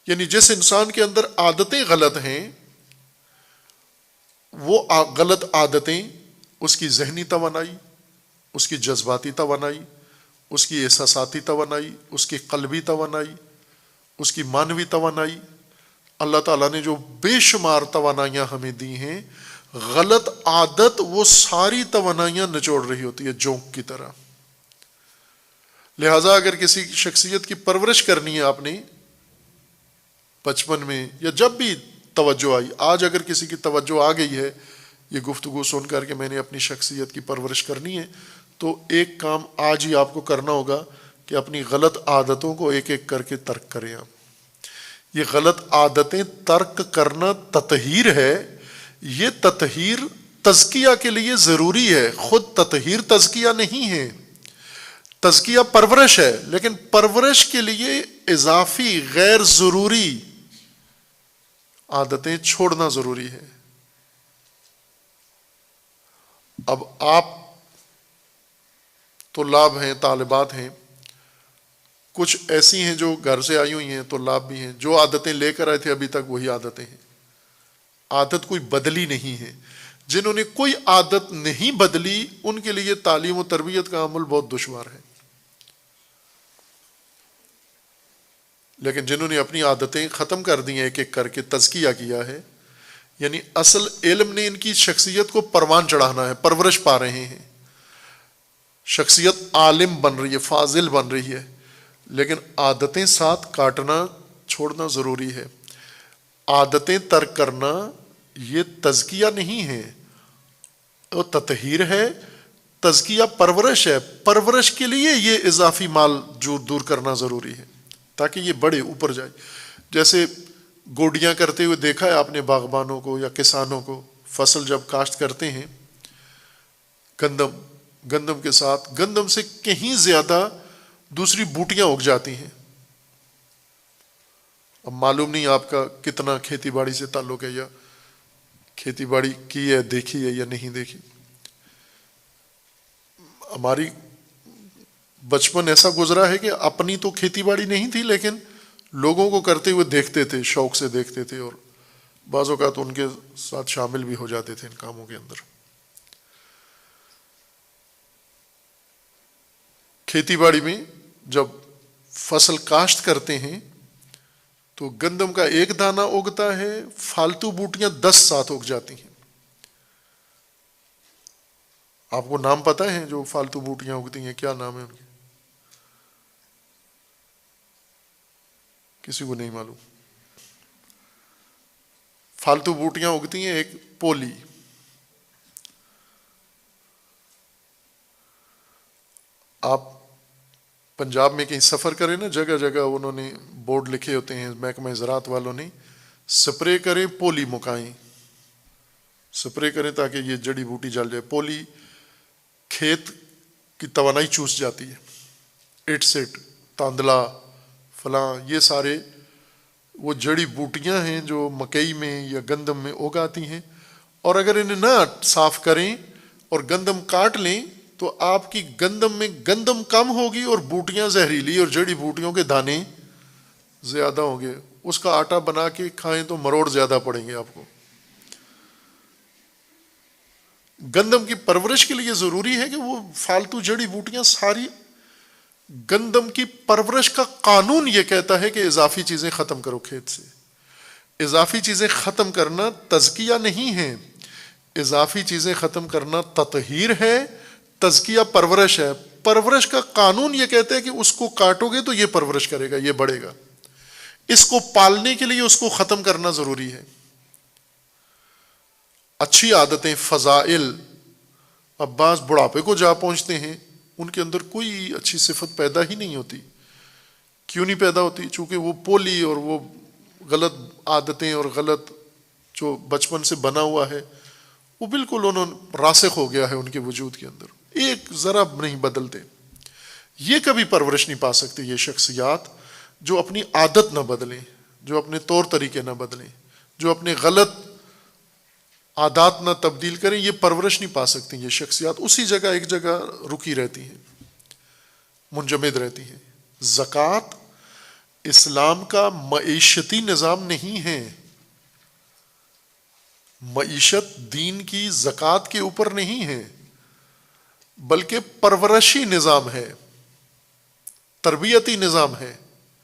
یعنی جس انسان کے اندر عادتیں غلط ہیں، وہ غلط عادتیں اس کی ذہنی توانائی، اس کی جذباتی توانائی، اس کی احساساتی توانائی، اس کی قلبی توانائی، اس کی معنوی توانائی، اللہ تعالیٰ نے جو بے شمار توانائیاں ہمیں دی ہیں، غلط عادت وہ ساری توانائیاں نچوڑ رہی ہوتی ہے جونک کی طرح۔ لہٰذا اگر کسی شخصیت کی پرورش کرنی ہے آپ نے بچپن میں یا جب بھی توجہ آئی، آج اگر کسی کی توجہ آ گئی ہے یہ گفتگو سن کر کے میں نے اپنی شخصیت کی پرورش کرنی ہے، تو ایک کام آج ہی آپ کو کرنا ہوگا کہ اپنی غلط عادتوں کو ایک ایک کر کے ترک کریں۔ آپ یہ غلط عادتیں ترک کرنا تطہیر ہے، یہ تطہیر تزکیہ کے لیے ضروری ہے، خود تطہیر تزکیہ نہیں ہے، تزکیہ پرورش ہے، لیکن پرورش کے لیے اضافی غیر ضروری عادتیں چھوڑنا ضروری ہے۔ اب آپ طلاب ہیں، طالبات ہیں، کچھ ایسی ہیں جو گھر سے آئی ہوئی ہیں، طلاب بھی ہیں، جو عادتیں لے کر آئے تھے ابھی تک وہی عادتیں ہیں، عادت کوئی بدلی نہیں ہے۔ جنہوں نے کوئی عادت نہیں بدلی ان کے لیے تعلیم و تربیت کا عمل بہت دشوار ہے، لیکن جنہوں نے اپنی عادتیں ختم کر دی ہیں، ایک ایک کر کے تزکیہ کیا ہے، یعنی اصل علم نے ان کی شخصیت کو پروان چڑھانا ہے، پرورش پا رہے ہیں، شخصیت عالم بن رہی ہے، فاضل بن رہی ہے، لیکن عادتیں ساتھ کاٹنا چھوڑنا ضروری ہے۔ عادتیں ترک کرنا یہ تزکیہ نہیں ہے، وہ تطہیر ہے، تزکیہ پرورش ہے، پرورش کے لیے یہ اضافی مال جو دور کرنا ضروری ہے تاکہ یہ بڑے اوپر جائے۔ جیسے گوڈیاں کرتے ہوئے دیکھا ہے آپ نے باغبانوں کو یا کسانوں کو، فصل جب کاشت کرتے ہیں گندم کے ساتھ، گندم سے کہیں زیادہ دوسری بوٹیاں اگ جاتی ہیں۔ اب معلوم نہیں آپ کا کتنا کھیتی باڑی سے تعلق ہے، یا کھیتی باڑی کی ہے، دیکھی ہے یا نہیں دیکھی۔ ہماری بچپن ایسا گزرا ہے کہ اپنی تو کھیتی باڑی نہیں تھی، لیکن لوگوں کو کرتے ہوئے دیکھتے تھے، شوق سے دیکھتے تھے، اور بعض اوقات ان کے ساتھ شامل بھی ہو جاتے تھے ان کاموں کے اندر۔ کھیتی باڑی میں جب فصل کاشت کرتے ہیں تو گندم کا ایک دانہ اگتا ہے، فالتو بوٹیاں 10 ساتھ اگ جاتی ہیں۔ آپ کو نام پتہ ہے جو فالتو بوٹیاں اگتی ہیں، کیا نام ہے ان کے؟ کسی کو نہیں معلوم؟ فالتو بوٹیاں اگتی ہیں، ایک پولی، آپ پنجاب میں کہیں سفر کریں نا، جگہ جگہ انہوں نے بورڈ لکھے ہوتے ہیں، محکمہ زراعت والوں نے، سپرے کریں پولی مکائیں، سپرے کریں تاکہ یہ جڑی بوٹی جل جائے۔ پولی کھیت کی توانائی چوس جاتی ہے، اٹ سٹ، تاندلا، فلاں، یہ سارے وہ جڑی بوٹیاں ہیں جو مکئی میں یا گندم میں اگاتی ہیں، اور اگر انہیں نہ صاف کریں اور گندم کاٹ لیں تو آپ کی گندم میں گندم کم ہوگی اور بوٹیاں زہریلی اور جڑی بوٹیوں کے دانے زیادہ ہوں گے۔ اس کا آٹا بنا کے کھائیں تو مروڑ زیادہ پڑیں گے آپ کو۔ گندم کی پرورش کے لیے ضروری ہے کہ وہ فالتو جڑی بوٹیاں ساری، گندم کی پرورش کا قانون یہ کہتا ہے کہ اضافی چیزیں ختم کرو کھیت سے۔ اضافی چیزیں ختم کرنا تزکیہ نہیں ہے، اضافی چیزیں ختم کرنا تطہیر ہے، تزکیہ پرورش ہے۔ پرورش کا قانون یہ کہتا ہے کہ اس کو کاٹو گے تو یہ پرورش کرے گا، یہ بڑھے گا، اس کو پالنے کے لیے اس کو ختم کرنا ضروری ہے۔ اچھی عادتیں، فضائل، اب بعض بڑھاپے کو جا پہنچتے ہیں ان کے اندر کوئی اچھی صفت پیدا ہی نہیں ہوتی۔ کیوں نہیں پیدا ہوتی؟ چونکہ وہ پولی اور وہ غلط عادتیں اور غلط جو بچپن سے بنا ہوا ہے وہ بالکل راسخ ہو گیا ہے ان کے وجود کے اندر، ایک ذرا نہیں بدلتے۔ یہ کبھی پرورش نہیں پا سکتی یہ شخصیات جو اپنی عادت نہ بدلیں، جو اپنے طور طریقے نہ بدلیں، جو اپنے غلط عادات نہ تبدیل کریں، یہ پرورش نہیں پا سکتی یہ شخصیات، اسی جگہ ایک جگہ رکی رہتی ہیں، منجمد رہتی ہیں۔ زکوٰۃ اسلام کا معیشتی نظام نہیں ہے. معیشت دین کی زکوٰۃ کے اوپر نہیں ہے، بلکہ پرورشی نظام ہے، تربیتی نظام ہے.